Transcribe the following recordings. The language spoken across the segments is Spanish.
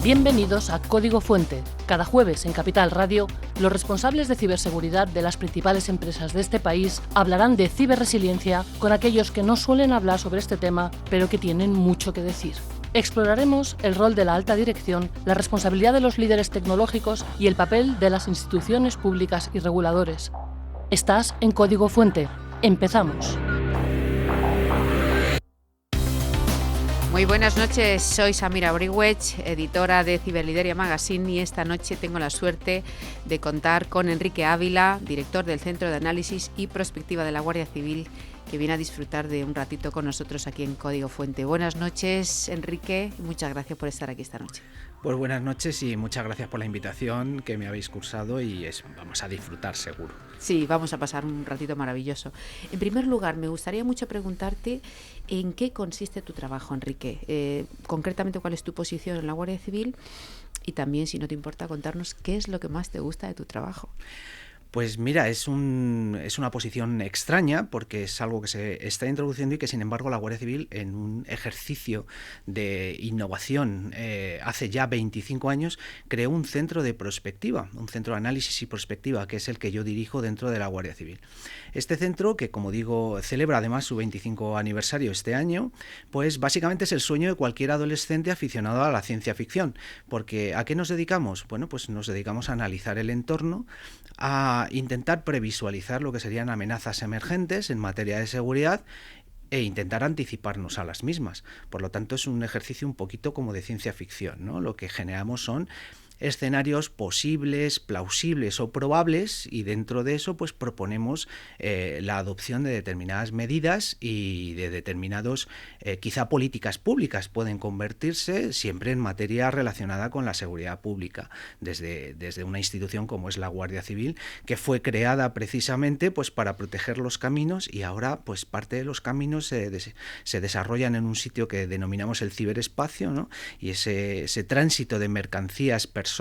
Bienvenidos a Código Fuente. Cada jueves en Capital Radio, los responsables de ciberseguridad de las principales empresas de este país hablarán de ciberresiliencia con aquellos que no suelen hablar sobre este tema, pero que tienen mucho que decir. Exploraremos el rol de la alta dirección, la responsabilidad de los líderes tecnológicos y el papel de las instituciones públicas y reguladores. Estás en Código Fuente. Empezamos. Muy buenas noches, soy Samira Briwech, editora de Ciberlideria Magazine, y esta noche tengo la suerte de contar con Enrique Ávila, director del Centro de Análisis y Prospectiva de la Guardia Civil, que viene a disfrutar de un ratito con nosotros aquí en Código Fuente. Buenas noches, Enrique, y muchas gracias por estar aquí esta noche. Pues buenas noches y muchas gracias por la invitación que me habéis cursado y vamos a disfrutar seguro. Sí, vamos a pasar un ratito maravilloso. En primer lugar, me gustaría mucho preguntarte en qué consiste tu trabajo, Enrique. Concretamente, ¿cuál es tu posición en la Guardia Civil? Y también, si no te importa, contarnos qué es lo que más te gusta de tu trabajo. Pues mira, es una posición extraña porque es algo que se está introduciendo y que sin embargo la Guardia Civil, en un ejercicio de innovación hace ya 25 años, creó un centro de prospectiva, un centro de análisis y prospectiva, que es el que yo dirijo dentro de la Guardia Civil. Este centro, que como digo, celebra además su 25 aniversario este año, pues básicamente es el sueño de cualquier adolescente aficionado a la ciencia ficción, porque ¿a qué nos dedicamos? Bueno, pues nos dedicamos a analizar el entorno, a intentar previsualizar lo que serían amenazas emergentes en materia de seguridad e intentar anticiparnos a las mismas. Por lo tanto, es un ejercicio un poquito como de ciencia ficción, ¿no? Lo que generamos son escenarios posibles, plausibles o probables, y dentro de eso pues proponemos la adopción de determinadas medidas y de determinados quizá políticas públicas pueden convertirse siempre en materia relacionada con la seguridad pública desde una institución como es la Guardia Civil, que fue creada precisamente pues para proteger los caminos, y ahora pues parte de los caminos se desarrollan en un sitio que denominamos el ciberespacio, ¿no? Y ese tránsito de mercancías, personas,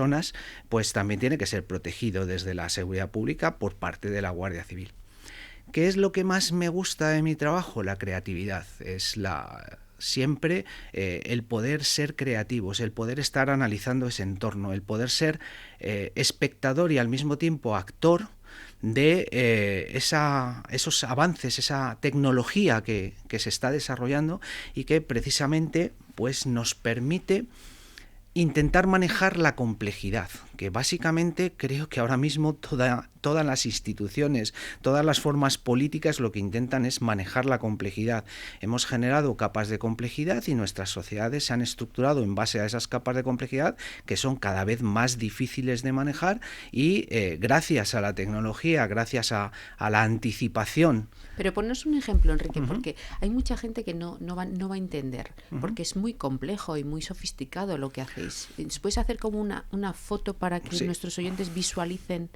pues también tiene que ser protegido desde la seguridad pública por parte de la Guardia Civil. ¿Qué es lo que más me gusta de mi trabajo? La creatividad. Es siempre el poder ser creativos, el poder estar analizando ese entorno, el poder ser espectador y al mismo tiempo actor de esos avances, esa tecnología que se está desarrollando y que precisamente pues nos permite intentar manejar la complejidad, que básicamente creo que ahora mismo todas las instituciones, todas las formas políticas lo que intentan es manejar la complejidad. Hemos generado capas de complejidad y nuestras sociedades se han estructurado en base a esas capas de complejidad que son cada vez más difíciles de manejar y gracias a la tecnología, gracias a la anticipación. Pero ponnos un ejemplo, Enrique, porque hay mucha gente que no va a entender, porque es muy complejo y muy sofisticado lo que hacéis. ¿Puedes hacer como una foto para que nuestros oyentes visualicen?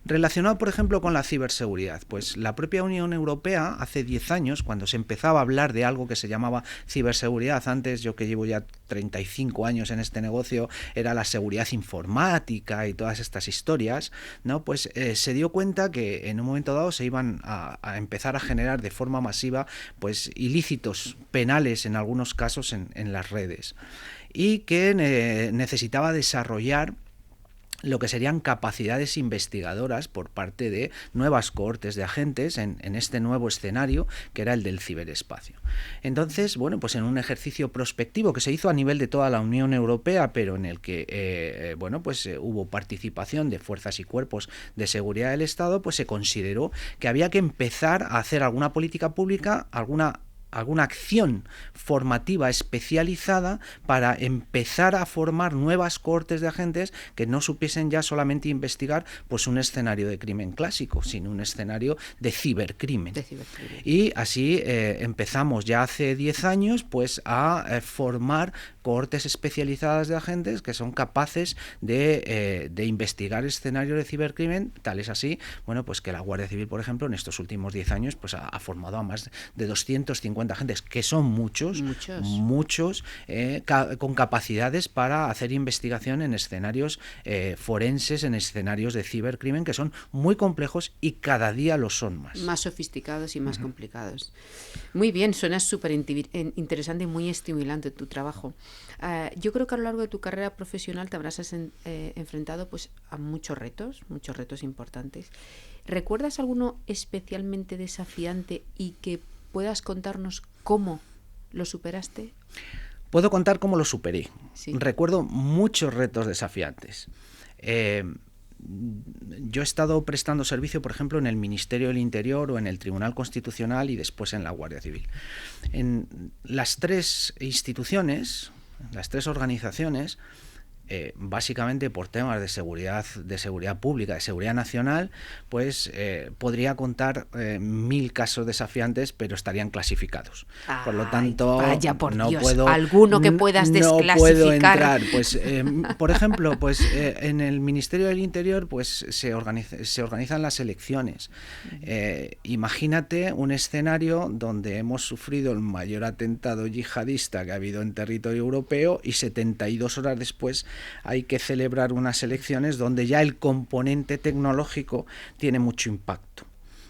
Relacionado, por ejemplo, con la ciberseguridad, pues la propia Unión Europea hace 10 años, cuando se empezaba a hablar de algo que se llamaba ciberseguridad, antes, yo que llevo ya 35 años en este negocio, era la seguridad informática y todas estas historias, ¿no? Pues se dio cuenta que en un momento dado se iban a empezar a generar de forma masiva pues ilícitos penales en algunos casos en las redes, y que necesitaba desarrollar lo que serían capacidades investigadoras por parte de nuevas cohortes de agentes en este nuevo escenario que era el del ciberespacio. Entonces, bueno, pues en un ejercicio prospectivo que se hizo a nivel de toda la Unión Europea, pero en el que hubo participación de fuerzas y cuerpos de seguridad del Estado, pues se consideró que había que empezar a hacer alguna política pública, alguna acción formativa especializada para empezar a formar nuevas cohortes de agentes que no supiesen ya solamente investigar pues un escenario de crimen clásico, sino un escenario de cibercrimen. Y así empezamos ya hace 10 años pues a formar cohortes especializadas de agentes que son capaces de investigar escenarios de cibercrimen. Tal es así, bueno, pues que la Guardia Civil, por ejemplo, en estos últimos 10 años pues ha formado a más de 250 150 agentes, que son muchos, con capacidades para hacer investigación en escenarios forenses, en escenarios de cibercrimen, que son muy complejos y cada día lo son más. Más sofisticados y más complicados. Muy bien, suena súper interesante y muy estimulante tu trabajo. Yo creo que a lo largo de tu carrera profesional te habrás enfrentado pues a muchos retos importantes. ¿Recuerdas alguno especialmente desafiante y que puedas contarnos cómo lo superaste? Puedo contar cómo lo superé. Sí. Recuerdo muchos retos desafiantes. Yo he estado prestando servicio, por ejemplo, en el Ministerio del Interior o en el Tribunal Constitucional y después en la Guardia Civil. En las tres instituciones, las tres organizaciones, básicamente por temas de seguridad pública, de seguridad nacional, pues podría contar 1000 casos desafiantes, pero estarían clasificados. Por lo tanto, vaya por no Dios, puedo, alguno que puedas desclasificar. No puedo entrar. Pues, por ejemplo, pues en el Ministerio del Interior, pues se organizan las elecciones. Imagínate un escenario donde hemos sufrido el mayor atentado yihadista que ha habido en territorio europeo y 72 horas después hay que celebrar unas elecciones donde ya el componente tecnológico tiene mucho impacto.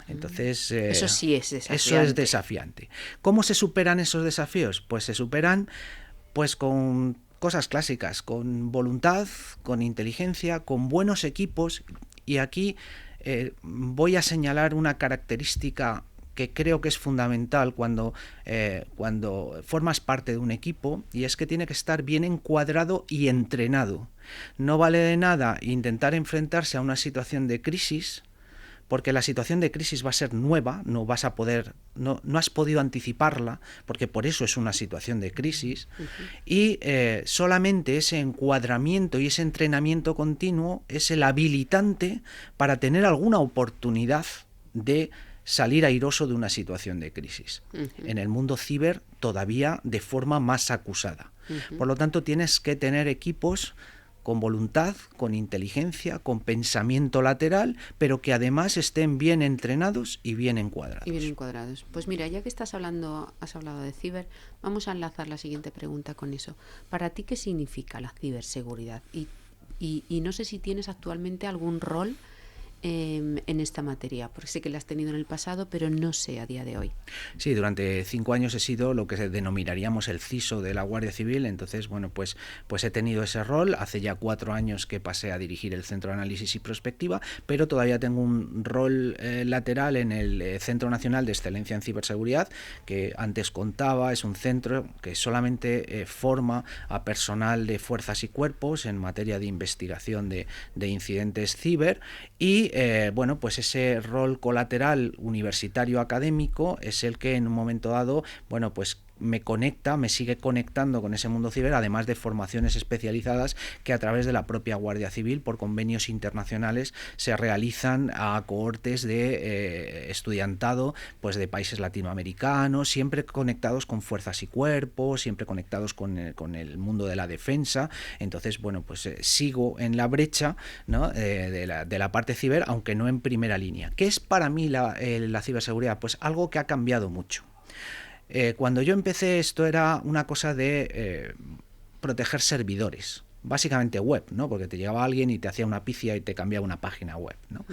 Entonces, eso sí es desafiante. Eso es desafiante. ¿Cómo se superan esos desafíos? Pues se superan pues con cosas clásicas, con voluntad, con inteligencia, con buenos equipos. Y aquí voy a señalar una característica que creo que es fundamental cuando formas parte de un equipo, y es que tiene que estar bien encuadrado y entrenado. No vale de nada intentar enfrentarse a una situación de crisis, porque la situación de crisis va a ser nueva, no has podido anticiparla, porque por eso es una situación de crisis, y solamente ese encuadramiento y ese entrenamiento continuo es el habilitante para tener alguna oportunidad de salir airoso de una situación de crisis. En el mundo ciber todavía de forma más acusada. Por lo tanto, tienes que tener equipos con voluntad, con inteligencia, con pensamiento lateral, pero que además estén bien entrenados y bien encuadrados. Pues mira, ya que has hablado de ciber, vamos a enlazar la siguiente pregunta con eso. ¿Para ti qué significa la ciberseguridad? Y no sé si tienes actualmente algún rol en esta materia, porque sé que la has tenido en el pasado, pero no sé a día de hoy. Sí, durante 5 años he sido lo que denominaríamos el CISO de la Guardia Civil. Entonces, bueno, pues he tenido ese rol. Hace ya 4 años que pasé a dirigir el Centro de Análisis y Prospectiva, pero todavía tengo un rol lateral en el Centro Nacional de Excelencia en Ciberseguridad, que antes contaba. Es un centro que solamente forma a personal de fuerzas y cuerpos en materia de investigación de incidentes ciber, y bueno, pues ese rol colateral universitario académico es el que en un momento dado, bueno, pues me sigue conectando con ese mundo ciber, además de formaciones especializadas que a través de la propia Guardia Civil, por convenios internacionales, se realizan a cohortes de estudiantado pues de países latinoamericanos, siempre conectados con fuerzas y cuerpos, siempre conectados con el mundo de la defensa. Entonces, bueno, pues sigo en la brecha, ¿no? de la parte ciber, aunque no en primera línea. ¿Qué es para mí la ciberseguridad? Pues algo que ha cambiado mucho. Cuando yo empecé, esto era una cosa de proteger servidores, básicamente web, ¿no? Porque te llegaba alguien y te hacía una pifia y te cambiaba una página web, ¿no?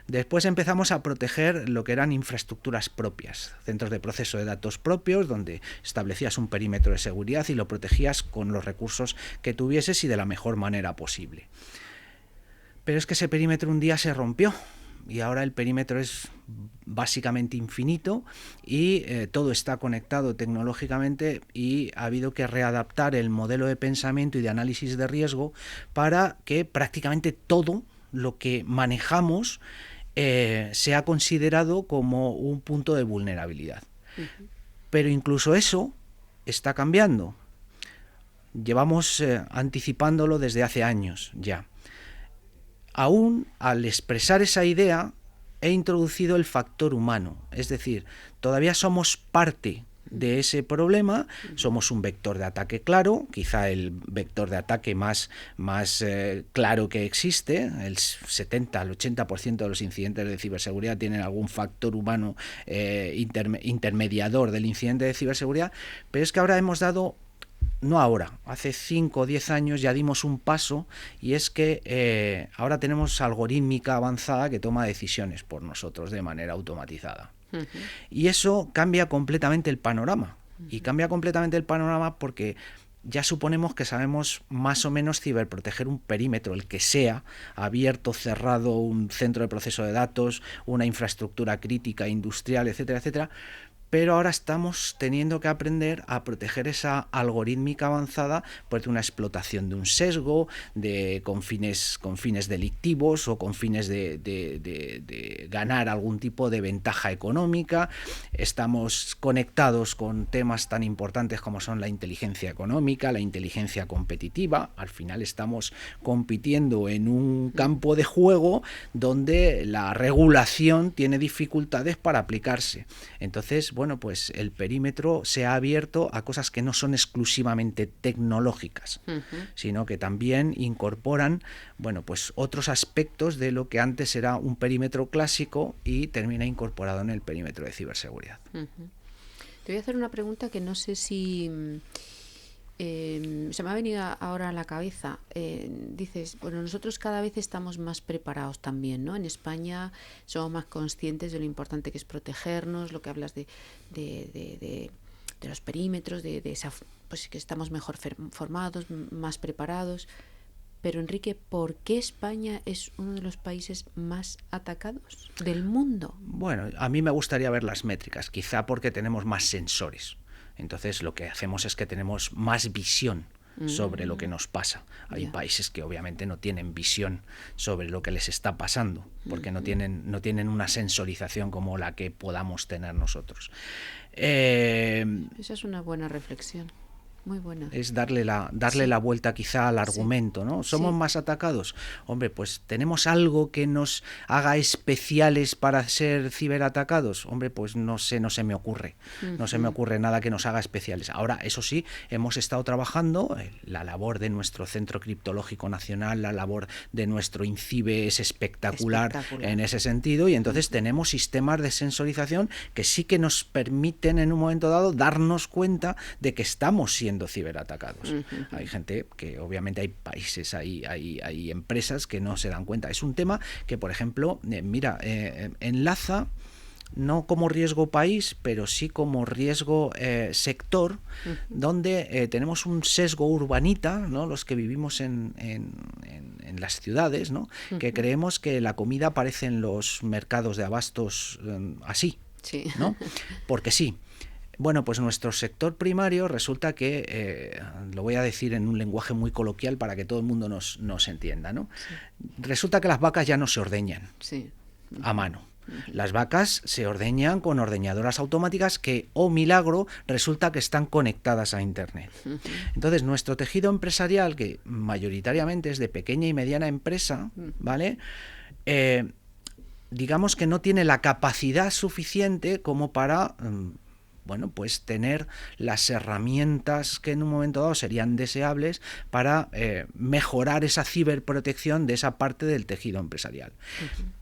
Después empezamos a proteger lo que eran infraestructuras propias, centros de proceso de datos propios, donde establecías un perímetro de seguridad y lo protegías con los recursos que tuvieses y de la mejor manera posible. Pero es que ese perímetro un día se rompió. Y ahora el perímetro es básicamente infinito y todo está conectado tecnológicamente, y ha habido que readaptar el modelo de pensamiento y de análisis de riesgo para que prácticamente todo lo que manejamos sea considerado como un punto de vulnerabilidad. Pero incluso eso está cambiando. Llevamos anticipándolo desde hace años ya. Aún al expresar esa idea he introducido el factor humano, es decir, todavía somos parte de ese problema, somos un vector de ataque claro, quizá el vector de ataque más claro que existe. El 70 al 80% de los incidentes de ciberseguridad tienen algún factor humano intermediador del incidente de ciberseguridad, pero es que ahora hemos dado, no ahora, hace 5 o 10 años ya dimos un paso, y es que ahora tenemos algorítmica avanzada que toma decisiones por nosotros de manera automatizada. Y eso cambia completamente el panorama. Y cambia completamente el panorama porque ya suponemos que sabemos más o menos ciberproteger un perímetro, el que sea, abierto, cerrado, un centro de proceso de datos, una infraestructura crítica, industrial, etcétera, etcétera. Pero ahora estamos teniendo que aprender a proteger esa algorítmica avanzada pues, de una explotación de un sesgo, con fines delictivos o con fines de ganar algún tipo de ventaja económica. Estamos conectados con temas tan importantes como son la inteligencia económica, la inteligencia competitiva. Al final estamos compitiendo en un campo de juego donde la regulación tiene dificultades para aplicarse. Entonces, bueno, pues el perímetro se ha abierto a cosas que no son exclusivamente tecnológicas, sino que también incorporan, bueno, pues otros aspectos de lo que antes era un perímetro clásico y termina incorporado en el perímetro de ciberseguridad. Te voy a hacer una pregunta que no sé si se me ha venido ahora a la cabeza. Dices, bueno, nosotros cada vez estamos más preparados también, ¿no? En España somos más conscientes de lo importante que es protegernos, lo que hablas de los perímetros, de esa, pues que estamos mejor formados, más preparados. Pero Enrique, ¿por qué España es uno de los países más atacados del mundo? Bueno, a mí me gustaría ver las métricas, quizá porque tenemos más sensores. Entonces lo que hacemos es que tenemos más visión sobre lo que nos pasa. Hay países que obviamente no tienen visión sobre lo que les está pasando, porque no tienen una sensorización como la que podamos tener nosotros. Esa es una buena reflexión. Muy buena. Es darle la vuelta quizá al argumento, ¿no? ¿Somos más atacados? Hombre, pues ¿tenemos algo que nos haga especiales para ser ciberatacados? Hombre, pues no sé, no se me ocurre. No se me ocurre nada que nos haga especiales. Ahora, eso sí, hemos estado trabajando, la labor de nuestro Centro Criptológico Nacional, la labor de nuestro INCIBE es espectacular en ese sentido, y entonces tenemos sistemas de sensorización que sí que nos permiten en un momento dado darnos cuenta de que estamos siendo ciberatacados. Hay gente que, obviamente, hay países, hay empresas que no se dan cuenta. Es un tema que, por ejemplo, enlaza no como riesgo país, pero sí como riesgo sector, donde tenemos un sesgo urbanita, ¿no? Los que vivimos en las ciudades, ¿no? Que creemos que la comida aparece en los mercados de abastos así, ¿no? Porque sí. Bueno, pues nuestro sector primario resulta que, lo voy a decir en un lenguaje muy coloquial para que todo el mundo nos entienda, ¿no? Resulta que las vacas ya no se ordeñan a mano. Las vacas se ordeñan con ordeñadoras automáticas que, oh milagro, resulta que están conectadas a Internet. Entonces, nuestro tejido empresarial, que mayoritariamente es de pequeña y mediana empresa, ¿vale? Digamos que no tiene la capacidad suficiente como para bueno, pues tener las herramientas que en un momento dado serían deseables para mejorar esa ciberprotección de esa parte del tejido empresarial.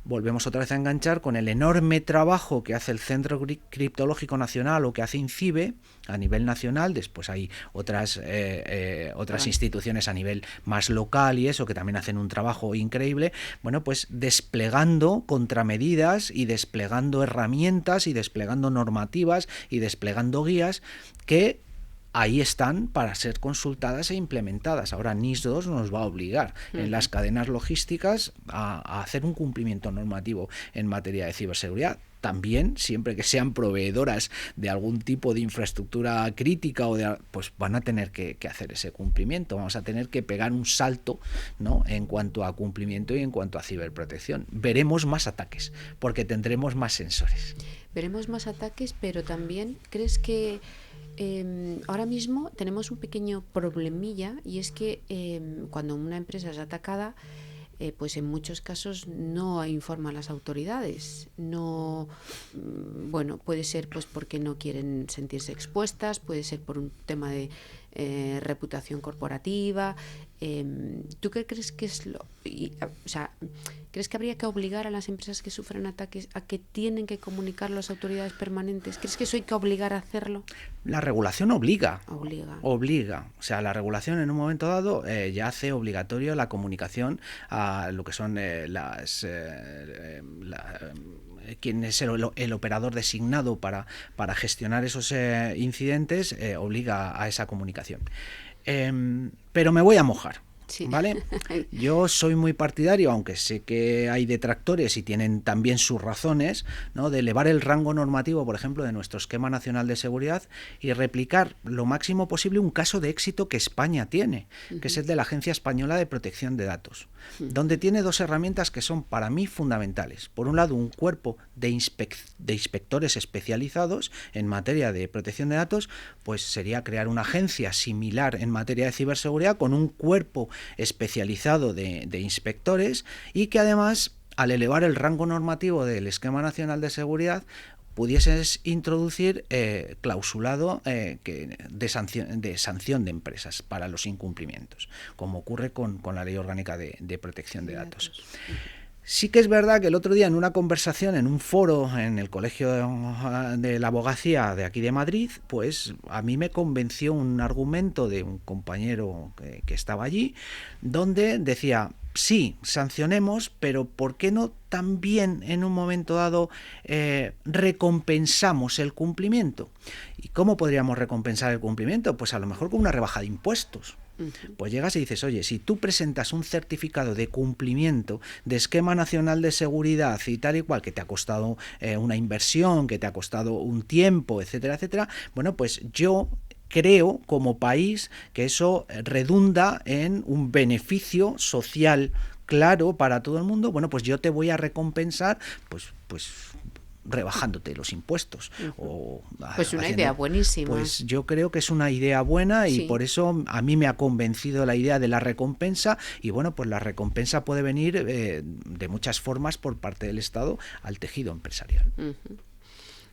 Volvemos otra vez a enganchar con el enorme trabajo que hace el Centro Criptológico Nacional o que hace INCIBE a nivel nacional. Después hay otras instituciones a nivel más local y eso, que también hacen un trabajo increíble. Bueno, pues desplegando contramedidas y desplegando herramientas y desplegando normativas y desplegando guías que ahí están para ser consultadas e implementadas. Ahora NIS2 nos va a obligar en las cadenas logísticas a hacer un cumplimiento normativo en materia de ciberseguridad. También, siempre que sean proveedoras de algún tipo de infraestructura crítica pues van a tener que hacer ese cumplimiento. Vamos a tener que pegar un salto, ¿no? En cuanto a cumplimiento y en cuanto a ciberprotección. Veremos más ataques porque tendremos más sensores. Veremos más ataques, pero también ¿crees que ahora mismo tenemos un pequeño problemilla? Y es que cuando una empresa es atacada, pues en muchos casos no informa a las autoridades. No, bueno, puede ser pues porque no quieren sentirse expuestas, puede ser por un tema de reputación corporativa. ¿Tú qué crees que es crees que habría que obligar a las empresas que sufren ataques a que tienen que comunicar a las autoridades permanentes? ¿Crees que eso hay que obligar a hacerlo? La regulación obliga. Obliga. O sea, la regulación en un momento dado ya hace obligatorio la comunicación a lo que son quien es el operador designado para gestionar esos incidentes, obliga a esa comunicación. Pero me voy a mojar. Sí. ¿Vale? Yo soy muy partidario, aunque sé que hay detractores y tienen también sus razones, ¿no?, de elevar el rango normativo, por ejemplo, de nuestro esquema nacional de seguridad y replicar lo máximo posible un caso de éxito que España tiene, que es el de la Agencia Española de Protección de Datos, donde tiene dos herramientas que son para mí fundamentales. Por un lado, un cuerpo de inspectores especializados en materia de protección de datos, pues sería crear una agencia similar en materia de ciberseguridad con un cuerpo especializado de inspectores, y que además, al elevar el rango normativo del esquema nacional de seguridad, pudieses introducir clausulado de sanción de empresas para los incumplimientos, como ocurre con la Ley Orgánica de Protección de Datos. Sí que es verdad que el otro día, en una conversación en un foro en el Colegio de la Abogacía de aquí de Madrid, pues a mí me convenció un argumento de un compañero que estaba allí, donde decía: sí, sancionemos, pero ¿por qué no también en un momento dado recompensamos el cumplimiento? ¿Y cómo podríamos recompensar el cumplimiento? Pues a lo mejor con una rebaja de impuestos. Pues llegas y dices: oye, si tú presentas un certificado de cumplimiento de esquema nacional de seguridad y tal y cual, que te ha costado una inversión, que te ha costado un tiempo, etcétera, etcétera, bueno, pues yo creo como país que eso redunda en un beneficio social claro para todo el mundo. Bueno, pues yo te voy a recompensar pues rebajándote los impuestos. Pues una idea buenísima. Pues yo creo que es una idea buena, y sí, por eso a mí me ha convencido la idea de la recompensa. Y bueno, pues la recompensa puede venir de muchas formas por parte del Estado al tejido empresarial.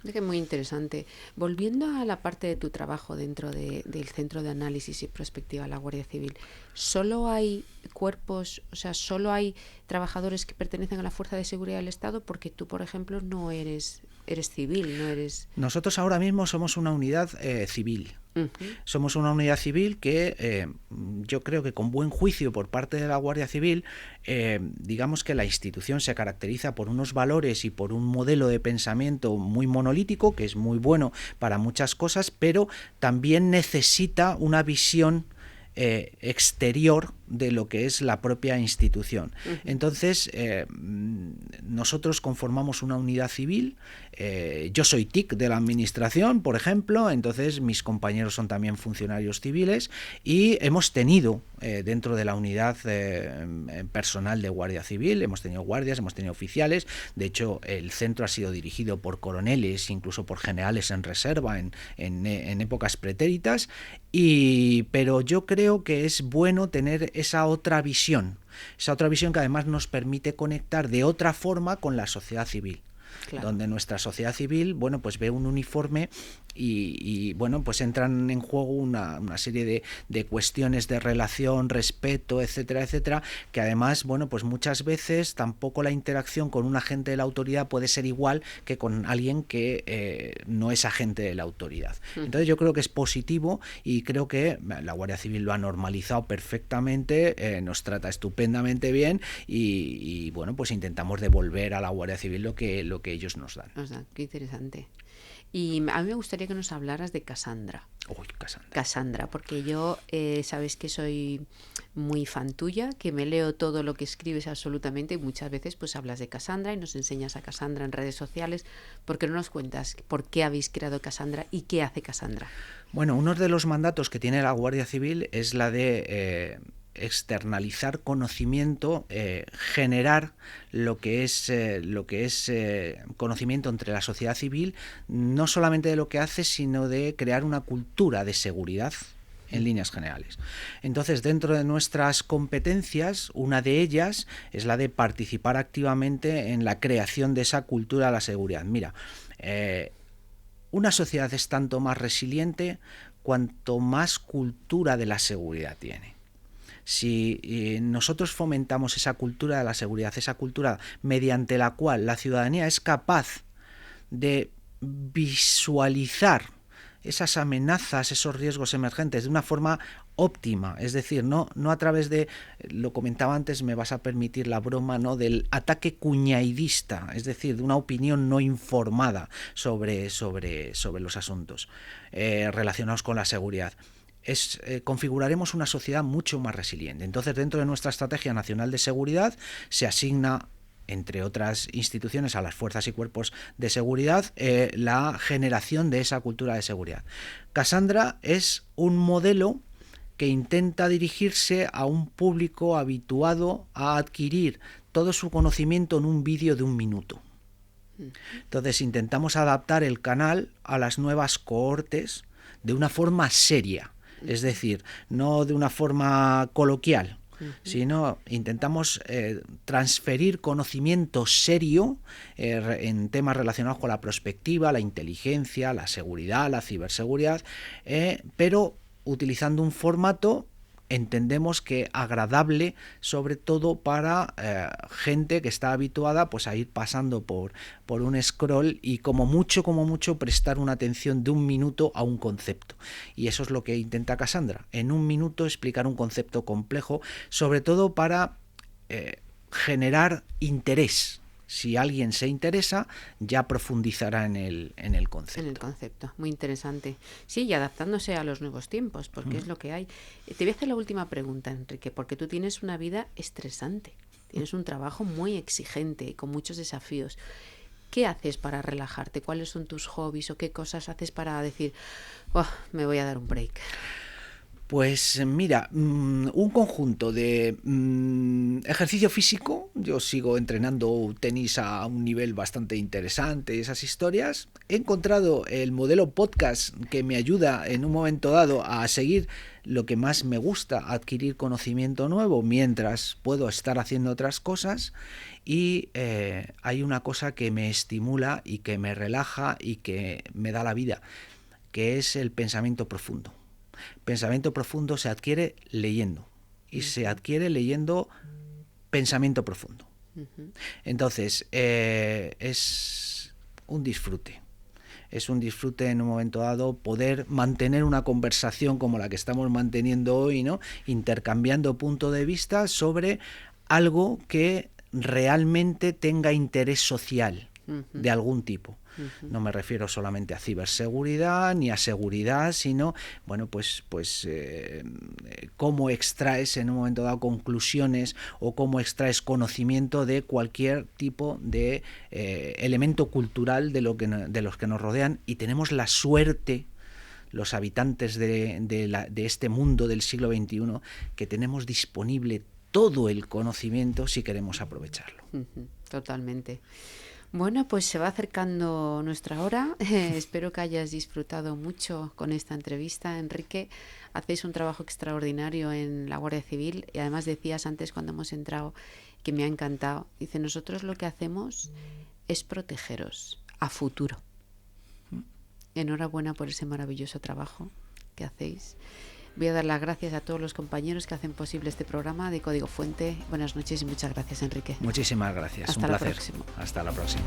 Es que muy interesante. Volviendo a la parte de tu trabajo dentro del Centro de Análisis y Prospectiva, la Guardia Civil, ¿solo hay cuerpos, o sea, solo hay trabajadores que pertenecen a la Fuerza de Seguridad del Estado? Porque tú, por ejemplo, no eres civil, no eres... Nosotros ahora mismo somos una unidad civil. Somos una unidad civil que yo creo que con buen juicio por parte de la Guardia Civil, digamos que la institución se caracteriza por unos valores y por un modelo de pensamiento muy monolítico, que es muy bueno para muchas cosas, pero también necesita una visión exterior de lo que es la propia institución. Entonces, nosotros conformamos una unidad civil. Yo soy TIC de la administración, por ejemplo, entonces mis compañeros son también funcionarios civiles, y hemos tenido dentro de la unidad personal de Guardia Civil, hemos tenido guardias, hemos tenido oficiales. De hecho, el centro ha sido dirigido por coroneles, incluso por generales en reserva en épocas pretéritas, pero yo creo que es bueno tener esa otra visión que además nos permite conectar de otra forma con la sociedad civil. Claro. Donde nuestra sociedad civil, bueno, pues ve un uniforme y bueno, pues entran en juego una serie de cuestiones de relación, respeto, etcétera, etcétera, que además, bueno, pues muchas veces tampoco la interacción con un agente de la autoridad puede ser igual que con alguien que no es agente de la autoridad. Entonces yo creo que es positivo, y creo que la Guardia Civil lo ha normalizado perfectamente, nos trata estupendamente bien, y bueno, pues intentamos devolver a la Guardia Civil lo que ellos nos dan. Qué interesante. Y a mí me gustaría que nos hablaras de Cassandra. Uy, Cassandra, porque yo sabes que soy muy fan tuya, que me leo todo lo que escribes absolutamente, y muchas veces pues hablas de Cassandra y nos enseñas a Cassandra en redes sociales. ¿Por qué no nos cuentas por qué habéis creado Cassandra y qué hace Cassandra? Bueno, uno de los mandatos que tiene la Guardia Civil es la de externalizar conocimiento, generar lo que es conocimiento entre la sociedad civil, no solamente de lo que hace, sino de crear una cultura de seguridad en líneas generales. Entonces, dentro de nuestras competencias, una de ellas es la de participar activamente en la creación de esa cultura de la seguridad. Mira, una sociedad es tanto más resiliente cuanto más cultura de la seguridad tiene. Si nosotros fomentamos esa cultura de la seguridad, esa cultura mediante la cual la ciudadanía es capaz de visualizar esas amenazas, esos riesgos emergentes de una forma óptima, es decir, no a través de, lo comentaba antes, me vas a permitir la broma, ¿no?, del ataque cuñaidista, es decir, de una opinión no informada sobre los asuntos relacionados con la seguridad. Configuraremos una sociedad mucho más resiliente. Entonces, dentro de nuestra Estrategia Nacional de Seguridad se asigna, entre otras instituciones, a las fuerzas y cuerpos de seguridad, la generación de esa cultura de seguridad. Cassandra es un modelo que intenta dirigirse a un público habituado a adquirir todo su conocimiento en un vídeo de 1 minuto. Entonces intentamos adaptar el canal a las nuevas cohortes de una forma seria, es decir, no de una forma coloquial, sino intentamos transferir conocimiento serio en temas relacionados con la prospectiva, la inteligencia, la seguridad, la ciberseguridad, pero utilizando un formato, entendemos que agradable, sobre todo para gente que está habituada pues a ir pasando por un scroll y como mucho prestar una atención de 1 minuto a un concepto. Y eso es lo que intenta Cassandra, en 1 minuto explicar un concepto complejo, sobre todo para generar interés. Si alguien se interesa, ya profundizará en el concepto. En el concepto, muy interesante. Sí, y adaptándose a los nuevos tiempos, porque es lo que hay. Te voy a hacer la última pregunta, Enrique, porque tú tienes una vida estresante, tienes un trabajo muy exigente y con muchos desafíos. ¿Qué haces para relajarte? ¿Cuáles son tus hobbies o qué cosas haces para decir, me voy a dar un break? Pues mira, un conjunto de ejercicio físico. Yo sigo entrenando tenis a un nivel bastante interesante, esas historias. He encontrado el modelo podcast que me ayuda en un momento dado a seguir lo que más me gusta, adquirir conocimiento nuevo mientras puedo estar haciendo otras cosas. Y hay una cosa que me estimula y que me relaja y que me da la vida, que es el pensamiento profundo. Pensamiento profundo se adquiere leyendo y se adquiere leyendo pensamiento profundo. Entonces, es un disfrute. Es un disfrute en un momento dado poder mantener una conversación como la que estamos manteniendo hoy, ¿no?, intercambiando punto de vista sobre algo que realmente tenga interés social de algún tipo. No me refiero solamente a ciberseguridad ni a seguridad, sino, bueno, pues cómo extraes en un momento dado conclusiones o cómo extraes conocimiento de cualquier tipo de elemento cultural de los que nos rodean. Y tenemos la suerte, los habitantes de este mundo del siglo XXI, que tenemos disponible todo el conocimiento si queremos aprovecharlo. Totalmente. Bueno, pues se va acercando nuestra hora. Espero que hayas disfrutado mucho con esta entrevista, Enrique. Hacéis un trabajo extraordinario en la Guardia Civil y además decías antes cuando hemos entrado, que me ha encantado, dice, nosotros lo que hacemos es protegeros a futuro. Enhorabuena por ese maravilloso trabajo que hacéis. Voy a dar las gracias a todos los compañeros que hacen posible este programa de Código Fuente. Buenas noches y muchas gracias, Enrique. Muchísimas gracias. Hasta un placer. La próxima. Hasta la próxima.